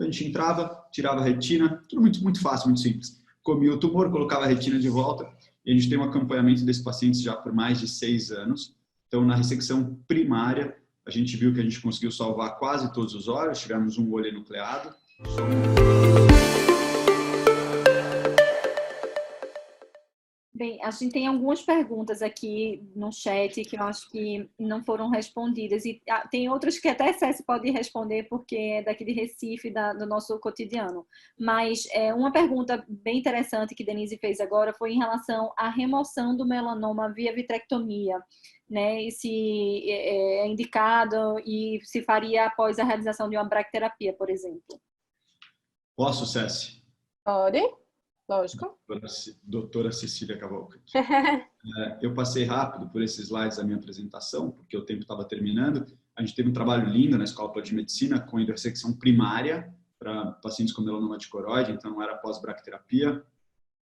Então a gente entrava, tirava a retina, tudo muito fácil, muito simples. Comia o tumor, colocava a retina de volta e a gente tem um acompanhamento desses pacientes já por mais de 6 anos. Então na ressecção primária, a gente viu que a gente conseguiu salvar quase todos os olhos, tivemos um olho enucleado. Bem, a gente tem algumas perguntas aqui no chat que eu acho que não foram respondidas. E tem outras que até a Cési pode responder, porque é daqui de Recife, do nosso cotidiano. Mas uma pergunta bem interessante que Denise fez agora foi em relação à remoção do melanoma via vitrectomia, né? E se é indicado e se faria após a realização de uma bracterapia, por exemplo. Posso, Cési? Pode, lógico. Doutora Cecília Cavalcante. Eu passei rápido por esses slides da minha apresentação, porque o tempo estava terminando. A gente teve um trabalho lindo na Escola de Medicina com ressecção primária para pacientes com melanoma de coroide, então não era pós-bracterapia.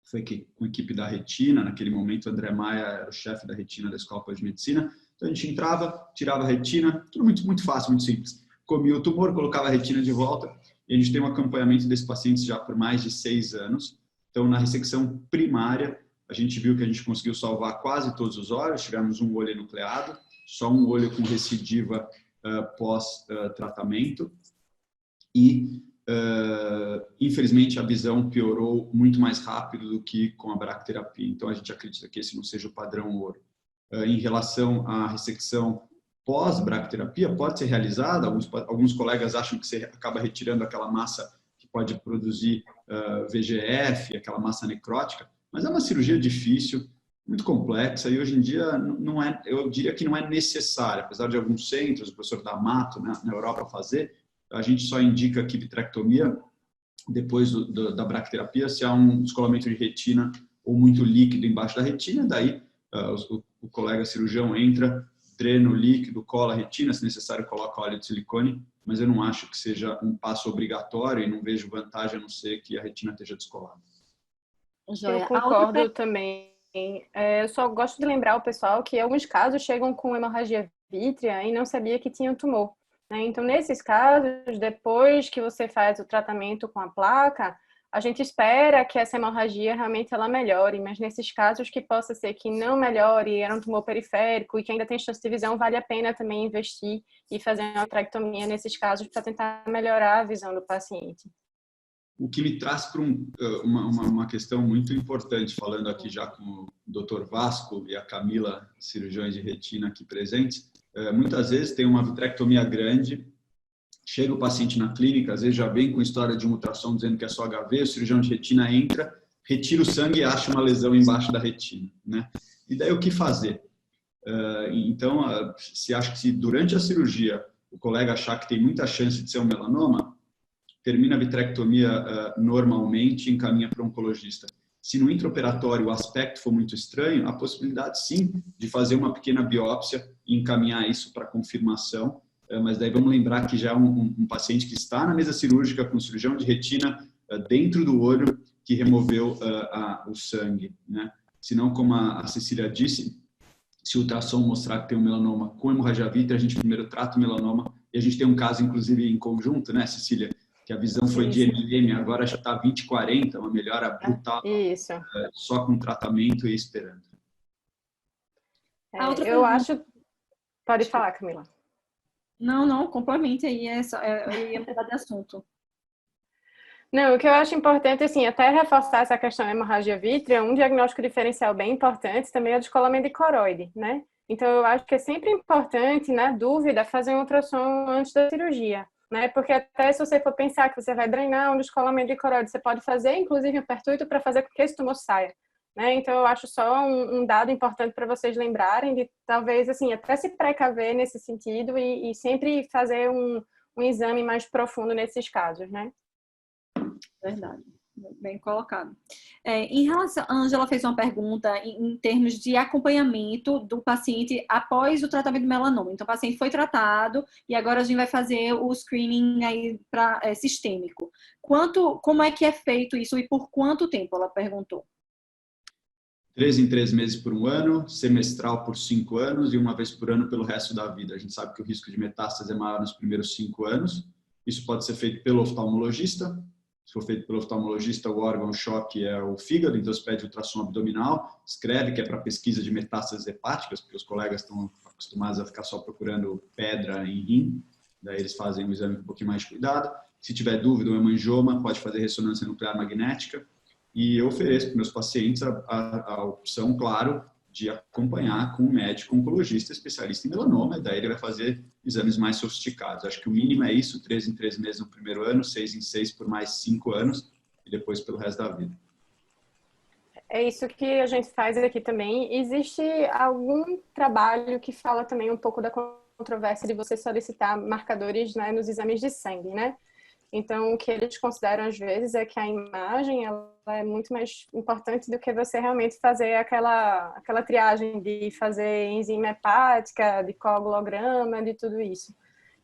Foi com a equipe da retina, naquele momento o André Maia era o chefe da retina da Escola de Medicina. Então a gente entrava, tirava a retina, tudo muito fácil, muito simples. Comia o tumor, colocava a retina de volta e a gente tem um acompanhamento desses pacientes já por mais de 6 anos. Então na ressecção primária, a gente viu que a gente conseguiu salvar quase todos os olhos, tivemos um olho enucleado, só um olho com recidiva pós-tratamento e infelizmente a visão piorou muito mais rápido do que com a bracterapia, então a gente acredita que esse não seja o padrão ouro. Em relação à ressecção pós-bracterapia, pode ser realizada, alguns colegas acham que você acaba retirando aquela massa que pode produzir VEGF, aquela massa necrótica, mas é uma cirurgia difícil, muito complexa e hoje em dia não é, eu diria que não é necessária, apesar de alguns centros, o professor D'Amato, né, na Europa fazer, a gente só indica que vitrectomia depois da bracterapia se há um descolamento de retina ou muito líquido embaixo da retina, daí o colega cirurgião entra, drena o líquido, cola a retina, se necessário coloca óleo de silicone, mas eu não acho que seja um passo obrigatório e não vejo vantagem a não ser que a retina esteja descolada. Eu concordo também. Eu só gosto de lembrar o pessoal que alguns casos chegam com hemorragia vítrea e não sabia que tinha tumor. Então, nesses casos, depois que você faz o tratamento com a placa, a gente espera que essa hemorragia realmente ela melhore, mas nesses casos que possa ser que não melhore, era um tumor periférico e que ainda tem chance de visão, vale a pena também investir e fazer uma vitrectomia nesses casos para tentar melhorar a visão do paciente. O que me traz para uma questão muito importante, falando aqui já com o Dr. Vasco e a Camila, cirurgiões de retina aqui presentes, muitas vezes tem uma vitrectomia grande, chega o paciente na clínica, às vezes já vem com história de uma ultrassom dizendo que é só HV, o cirurgião de retina entra, retira o sangue e acha uma lesão embaixo da retina, né? E daí o que fazer? Então, se acha que se durante a cirurgia o colega achar que tem muita chance de ser um melanoma, termina a vitrectomia normalmente e encaminha para o oncologista. Se no intraoperatório o aspecto for muito estranho, há possibilidade sim de fazer uma pequena biópsia e encaminhar isso para confirmação, mas daí vamos lembrar que já é um paciente que está na mesa cirúrgica com cirurgião de retina dentro do olho que removeu o sangue, né? Se não, como a Cecília disse, se o ultrassom mostrar que tem um melanoma com hemorragia vítrea, a gente primeiro trata o melanoma e a gente tem um caso, inclusive, em conjunto, né, Cecília? Que a visão foi de MM, agora já está 20/40, uma melhora brutal, só com tratamento e esperando. Eu acho... Pode falar, Camila. Não, complemente aí, eu ia mudar de assunto. Não, o que eu acho importante, assim, até reforçar essa questão da hemorragia vítrea, um diagnóstico diferencial bem importante também é o descolamento de coroide, né? Então, eu acho que é sempre importante, na dúvida, fazer um ultrassom antes da cirurgia, né? Porque até se você for pensar que você vai drenar um descolamento de coroide, você pode fazer, inclusive, um pertuito para fazer com que esse tumor saia, né? Então, eu acho só um dado importante para vocês lembrarem de, talvez, assim, até se precaver nesse sentido e sempre fazer um exame mais profundo nesses casos, né? Verdade, bem colocado. Em relação, a Ângela fez uma pergunta em termos de acompanhamento do paciente após o tratamento do melanoma. Então, o paciente foi tratado e agora a gente vai fazer o screening aí sistêmico. Como é que é feito isso e por quanto tempo? Ela perguntou. 3 em 3 meses por 1 ano, semestral por 5 anos e uma vez por ano pelo resto da vida. A gente sabe que o risco de metástase é maior nos primeiros 5 anos. Isso pode ser feito pelo oftalmologista. Se for feito pelo oftalmologista, o órgão-choque é o fígado, então você pede ultrassom abdominal, escreve que é para pesquisa de metástases hepáticas, porque os colegas estão acostumados a ficar só procurando pedra em rim, daí eles fazem um exame com um pouquinho mais de cuidado. Se tiver dúvida, um hemangioma, pode fazer ressonância nuclear magnética, e eu ofereço para meus pacientes a opção, claro, de acompanhar com um médico oncologista especialista em melanoma, daí ele vai fazer exames mais sofisticados. Acho que o mínimo é isso, 3 em 3 meses no primeiro ano, 6 em 6 por mais 5 anos e depois pelo resto da vida. É isso que a gente faz aqui também. Existe algum trabalho que fala também um pouco da controvérsia de você solicitar marcadores, né, nos exames de sangue, né? Então, o que eles consideram às vezes é que a imagem ela é muito mais importante do que você realmente fazer aquela triagem de fazer enzima hepática, de coagulograma, de tudo isso.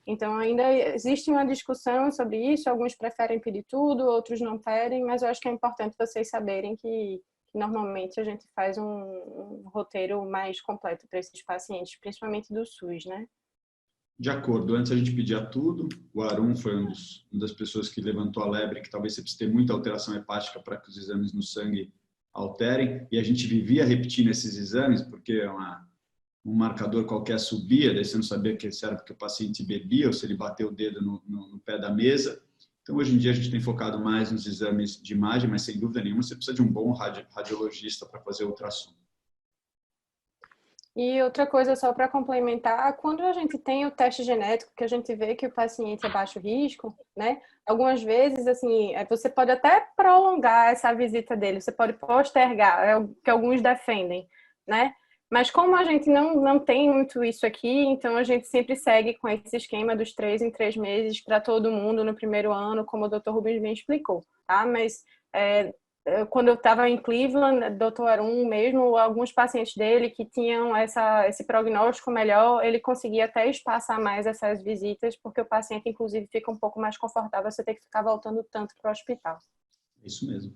Então, ainda existe uma discussão sobre isso, alguns preferem pedir tudo, outros não pedem, mas eu acho que é importante vocês saberem que normalmente a gente faz um roteiro mais completo para esses pacientes, principalmente do SUS, né? De acordo, antes a gente pedia tudo, o Arun foi uma das pessoas que levantou a lebre que talvez você precise ter muita alteração hepática para que os exames no sangue alterem, e a gente vivia repetindo esses exames, porque um marcador qualquer subia, daí você não sabia se era porque o paciente bebia ou se ele bateu o dedo no pé da mesa. Então, hoje em dia, a gente tem focado mais nos exames de imagem, mas sem dúvida nenhuma você precisa de um bom radiologista para fazer o ultrassom. E outra coisa, só para complementar, quando a gente tem o teste genético, que a gente vê que o paciente é baixo risco, né? Algumas vezes, assim, você pode até prolongar essa visita dele, você pode postergar, é o que alguns defendem, né? Mas como a gente não tem muito isso aqui, então a gente sempre segue com esse esquema dos 3 em 3 meses para todo mundo no primeiro ano, como o Dr. Rubens bem explicou, tá? Mas quando eu estava em Cleveland, Dr. Arun mesmo, alguns pacientes dele que tinham esse prognóstico melhor, ele conseguia até espaçar mais essas visitas, porque o paciente, inclusive, fica um pouco mais confortável, você ter que ficar voltando tanto para o hospital. Isso mesmo.